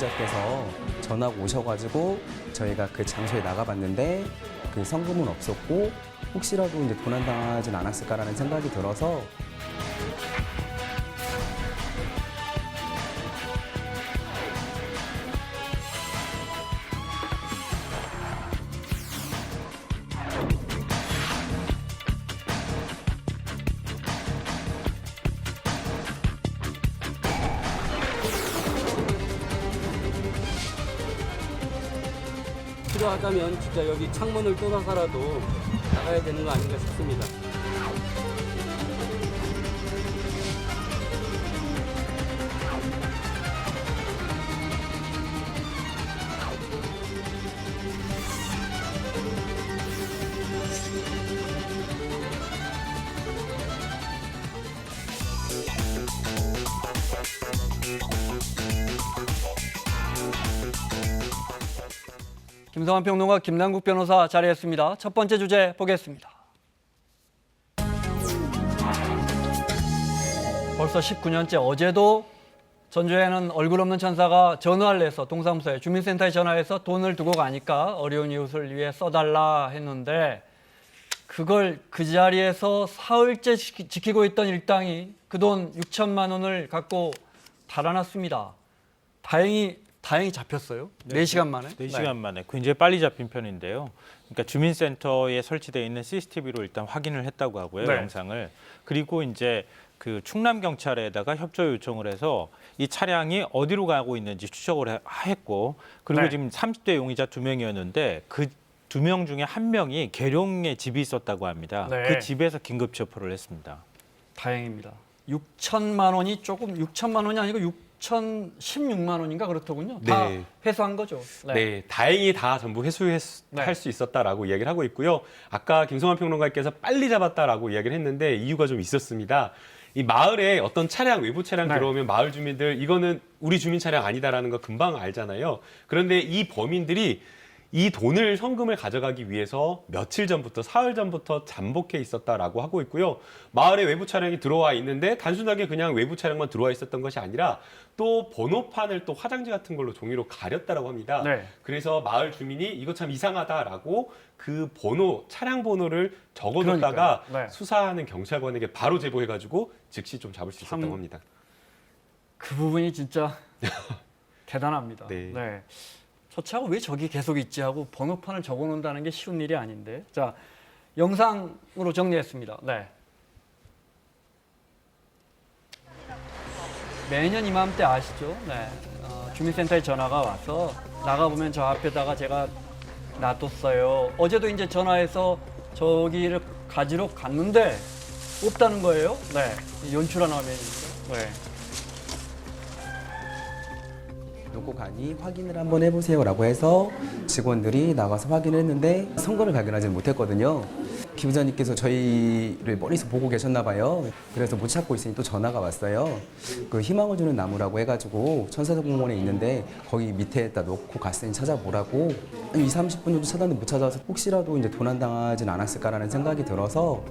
용의자께서 전화가 오셔가지고 저희가 그 장소에 나가봤는데 그 성금은 없었고 혹시라도 이제 도난당하진 않았을까라는 생각이 들어서 필요하다면 진짜 여기 창문을 뚫어서라도 나가야 되는 거 아닌가 싶습니다. 김성환 평론가, 김남국 변호사 자리했습니다. 첫 번째 주제 보겠습니다. 벌써 19년째 어제도 전주에는 얼굴 없는 천사가 전화를 해서 동사무소에 주민센터에 전화해서 돈을 두고 가니까 어려운 이웃을 위해 써달라 했는데 그걸 그 자리에서 사흘째 지키고 있던 일당이 그 돈 6천만 원을 갖고 달아났습니다. 다행히 잡혔어요. 네, 4시간 만에. 4시간 만에 굉장히 빨리 잡힌 편인데요. 그러니까 주민센터에 설치되어 있는 CCTV로 일단 확인을 했다고 하고요, 네. 영상을. 그리고 이제 그 충남 경찰에다가 협조 요청을 해서 이 차량이 어디로 가고 있는지 추적을 했고, 그리고 네. 지금 30대 용의자 2명이었는데 그 2명 중에 1명이 계룡에 집이 있었다고 합니다. 네. 그 집에서 긴급 체포를 했습니다. 다행입니다. 6천만 원이 6천만 원이 아니고 6,016만 원인가 그렇더군요. 다 네. 회수한 거죠. 네, 다행히 다 전부 회수할 네. 수 있었다라고 이야기를 하고 있고요. 아까 김성환 평론가께서 빨리 잡았다라고 이야기를 했는데 이유가 좀 있었습니다. 이 마을에 어떤 차량, 외부 차량 네. 들어오면 마을 주민들 이거는 우리 주민 차량 아니다라는 거 금방 알잖아요. 그런데 이 범인들이 이 돈을 현금을 가져가기 위해서 며칠 전부터 사흘 전부터 잠복해 있었다라고 하고 있고요. 마을에 외부 차량이 들어와 있는데 단순하게 그냥 외부 차량만 들어와 있었던 것이 아니라 또 번호판을 또 화장지 같은 걸로 종이로 가렸다라고 합니다. 네. 그래서 마을 주민이 이거 참 이상하다라고 그 번호, 차량 번호를 적어뒀다가 그러니까요. 네. 수사하는 경찰관에게 바로 제보해가지고 즉시 좀 잡을 수 참 있었다고 합니다. 그 부분이 진짜 대단합니다. 네. 저 차가 왜 저기 계속 있지 하고 번호판을 적어놓는다는 게 쉬운 일이 아닌데. 자, 영상으로 정리했습니다. 네. 매년 이맘때 아시죠? 네. 주민센터에 전화가 와서 나가보면 저 앞에다가 제가 놔뒀어요. 어제도 이제 전화해서 저기를 가지러 갔는데 없다는 거예요. 네. 연출한 화면입니다. 네. 놓고 가니 확인을 한번 해보세요라고 해서 직원들이 나가서 확인을 했는데 성금을 발견하지 못했거든요. 기부자님께서 저희를 멀리서 보고 계셨나 봐요. 그래서 못 찾고 있으니 또 전화가 왔어요. 그 희망을 주는 나무라고 해가지고 천사동공원에 있는데 거기 밑에다 놓고 갔으니 찾아보라고 2, 30분 정도 찾았는데 못 찾아서 혹시라도 이제 도난당하진 않았을까라는 생각이 들어서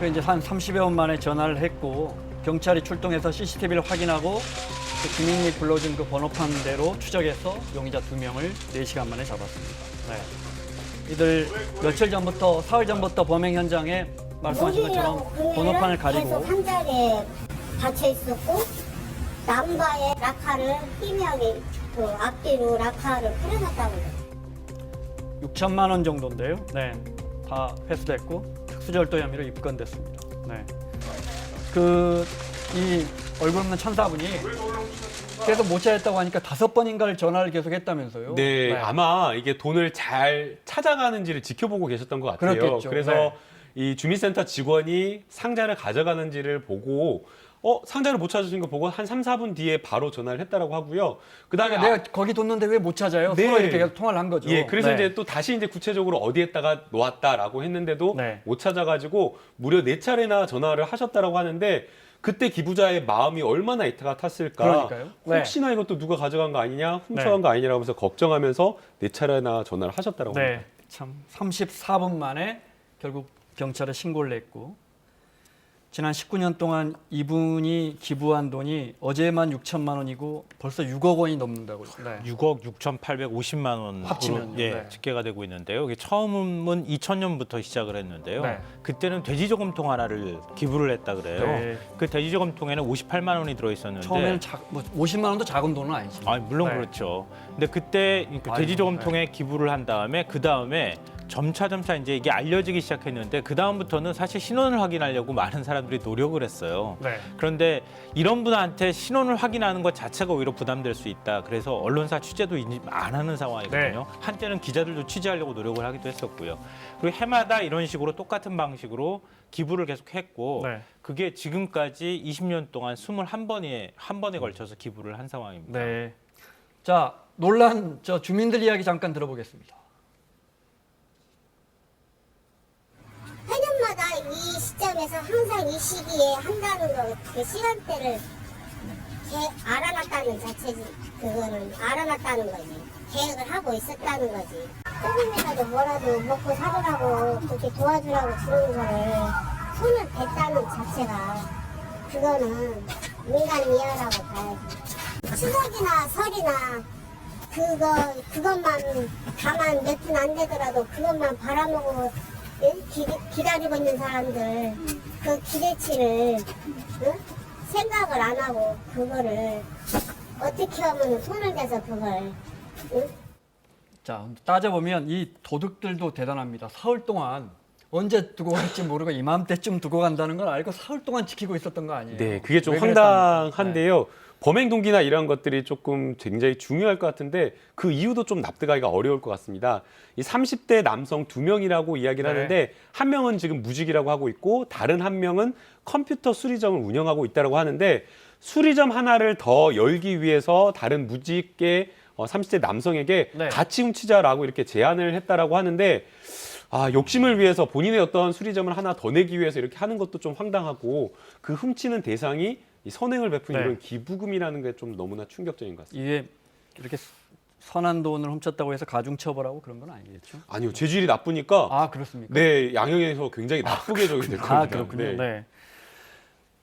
그 이제 한 30여 분 만에 전화를 했고 경찰이 출동해서 CCTV를 확인하고 그 주민이 불러준 그 번호판대로 추적해서 용의자 2명을 4시간 만에 잡았습니다. 네. 이들 며칠 전부터 사흘 전부터 범행 현장에 말씀하신 것처럼 번호판을 가리고 상자리에 닫혀 있었고 남바에 라카를 희미하게 그 앞뒤로 라카를 뿌려놨다고 해요. 6천만 원 정도인데요. 네. 다 회수됐고 특수절도 혐의로 입건됐습니다. 네. 이 얼굴 없는 천사분이 계속 못 찾았다고 하니까 5번인가를 전화를 계속 했다면서요? 네, 아마 이게 돈을 잘 찾아가는지를 지켜보고 계셨던 것 같아요. 그렇겠죠. 그래서 네. 이 주민센터 직원이 상자를 가져가는지를 보고 상자를 못 찾으신 거 보고 한 3, 4분 뒤에 바로 전화를 했다라고 하고요. 그다음에 내가 거기 뒀는데 왜 못 찾아요? 네. 서로 이렇게 계속 통화를 한 거죠. 예, 그래서 네. 이제 또 다시 이제 구체적으로 어디에다가 놓았다라고 했는데도 네. 못 찾아가지고 무려 4차례나 전화를 하셨다라고 하는데 그때 기부자의 마음이 얼마나 이타가 탔을까. 그러니까요. 네. 혹시나 이것도 누가 가져간 거 아니냐, 훔쳐간 거 아니냐고 하면서 걱정하면서 4차례나 전화를 하셨다라고 합니다. 네, 참 34분 만에 결국 경찰에 신고를 냈고 지난 19년 동안 이분이 기부한 돈이 어제만 6천만 원이고 벌써 6억 원이 넘는다고요. 네. 6억 6,850만 원으로 합치면요. 예, 네. 집계가 되고 있는데요. 이게 처음은 2000년부터 시작을 했는데요. 네. 그때는 돼지 저금통 하나를 기부를 했다 그래요. 네. 그 돼지 저금통에는 58만 원이 들어 있었는데 처음에는 50만 원도 작은 돈은 아니지. 물론 네. 그렇죠. 근데 그때 그 돼지 아이고, 저금통에 기부를 한 다음에 그 다음에 점차 이제 이게 알려지기 시작했는데 그 다음부터는 사실 신원을 확인하려고 많은 사람들이 노력을 했어요. 네. 그런데 이런 분한테 신원을 확인하는 것 자체가 오히려 부담될 수 있다. 그래서 언론사 취재도 이제 안 하는 상황이거든요. 네. 한때는 기자들도 취재하려고 노력을 하기도 했었고요. 그리고 해마다 이런 식으로 똑같은 방식으로 기부를 계속 했고 네. 그게 지금까지 20년 동안 21번에 걸쳐서 기부를 한 상황입니다. 네. 자, 논란 주민들 이야기 잠깐 들어보겠습니다. 해년마다 이 시점에서 항상 이 시기에 한다는 거, 그 시간대를 알아놨다는 자체지. 그거는 알아놨다는 거지. 계획을 하고 있었다는 거지. 조금이라도 뭐라도 먹고 살으라고 그렇게 도와주라고 주는 거를 손을 댔다는 자체가 그거는 인간 미화라고 봐야지. 추석이나 설이나 그것만 가만 몇 푼 안 되더라도 그것만 바라보고 기다리고 있는 사람들 그 기대치를 생각을 안 하고 그거를 어떻게 하면 손을 대서 그걸 자, 따져보면 이 도둑들도 대단합니다. 사흘 동안 언제 두고 갈지 모르고 이맘때쯤 두고 간다는 걸 알고 사흘 동안 지키고 있었던 거 아니에요? 네, 그게 좀 왜 그랬답니까? 황당한데요. 범행 동기나 이런 것들이 조금 굉장히 중요할 것 같은데 그 이유도 좀 납득하기가 어려울 것 같습니다. 이 30대 남성 2명이라고 이야기를 네. 하는데 한 명은 지금 무직이라고 하고 있고 다른 한 명은 컴퓨터 수리점을 운영하고 있다고 하는데 수리점 하나를 더 열기 위해서 다른 무직계 30대 남성에게 네. 같이 훔치자라고 이렇게 제안을 했다라고 하는데 욕심을 위해서 본인의 어떤 수리점을 하나 더 내기 위해서 이렇게 하는 것도 좀 황당하고 그 훔치는 대상이 이 선행을 베푼 네. 이런 기부금이라는 게 좀 너무나 충격적인 것 같습니다. 이게 이렇게 선한 돈을 훔쳤다고 해서 가중처벌하고 그런 건 아니겠죠? 아니요, 재질이 나쁘니까 아, 그렇습니까? 네, 양형에서 굉장히 나쁘게 적용이 될 겁니다. 아, 그렇군요. 네. 네.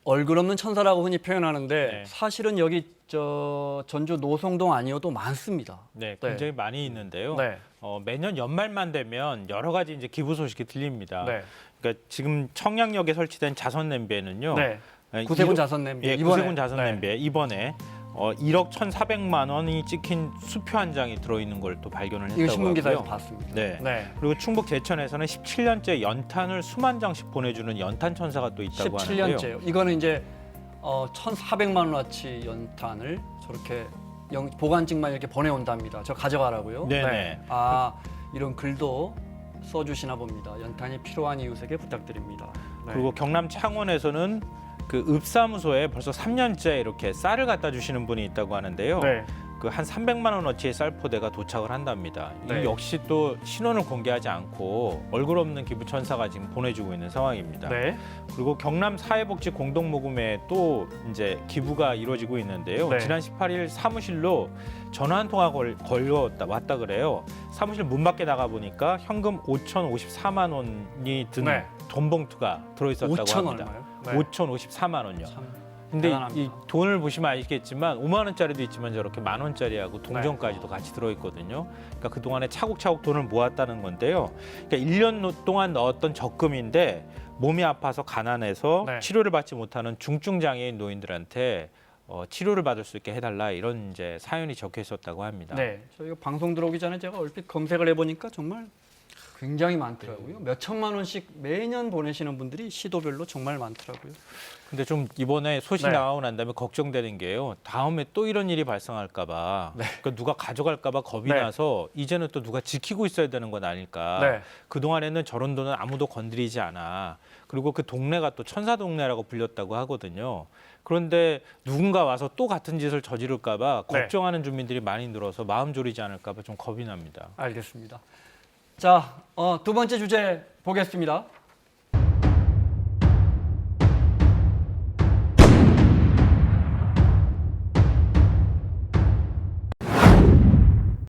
얼굴 없는 천사라고 흔히 표현하는데 네. 사실은 여기 전주 노송동 아니어도 많습니다. 네, 네. 굉장히 많이 있는데요. 네. 매년 연말만 되면 여러 가지 이제 기부 소식이 들립니다. 네. 그러니까 지금 청량역에 설치된 자선 냄비에는요. 네. 구세군 자선 냄비. 예, 이번에. 구세군 자선 네. 냄비에 이번에 1억 1,400만 원이 찍힌 수표 한 장이 들어있는 걸 또 발견을 했다고 이거 신문 기사에서 하고요. 봤습니다. 네. 네. 그리고 충북 제천에서는 17년째 연탄을 수만 장씩 보내주는 연탄 천사가 또 있다고 하는데요. 17년째요. 이거는 이제 1,400만 원어치 연탄을 저렇게 보관증만 이렇게 보내온답니다. 저 가져가라고요. 네네. 이런 글도 써주시나 봅니다. 연탄이 필요한 이웃에게 부탁드립니다. 네. 그리고 경남 창원에서는 그 읍사무소에 벌써 3년째 이렇게 쌀을 갖다 주시는 분이 있다고 하는데요. 네. 그 한 300만 원어치의 쌀 포대가 도착을 한답니다. 네. 이 역시 또 신원을 공개하지 않고 얼굴 없는 기부천사가 지금 보내주고 있는 상황입니다. 네. 그리고 경남 사회복지 공동모금에 또 이제 기부가 이루어지고 있는데요. 네. 지난 18일 사무실로 전화 한 통화 왔다 그래요. 사무실 문 밖에 나가 보니까 현금 5,054만 원이 든 네. 돈 봉투가 들어있었다고 5천 합니다. 얼마요? 네. 5,054만 원요. 참 근데 대단합니다. 이 돈을 보시면 아시겠지만 5만 원짜리도 있지만 저렇게 만 원짜리하고 동전까지도 같이 들어있거든요. 그러니까 그동안에 차곡차곡 돈을 모았다는 건데요. 그러니까 1년 동안 넣었던 적금인데 몸이 아파서 가난해서 네. 치료를 받지 못하는 중증 장애인 노인들한테 치료를 받을 수 있게 해달라 이런 이제 사연이 적혀 있었다고 합니다. 네, 저희가 방송 들어오기 전에 제가 얼핏 검색을 해보니까 정말 굉장히 많더라고요. 몇 천만 원씩 매년 보내시는 분들이 시도별로 정말 많더라고요. 근데 좀 이번에 소식 네. 나오고 난 다음에 걱정되는 게요. 다음에 또 이런 일이 발생할까-봐, 그러니까 누가 가져갈까-봐 겁이 네. 나서 이제는 또 누가 지키고 있어야 되는 건 아닐까. 네. 그 동안에는 저런 돈은 아무도 건드리지 않아. 그리고 그 동네가 또 천사 동네라고 불렸다고 하거든요. 그런데 누군가 와서 또 같은 짓을 저지를까-봐 네. 걱정하는 주민들이 많이 늘어서 마음 졸이지 않을까-봐 좀 겁이 납니다. 알겠습니다. 자, 두 번째 주제 보겠습니다.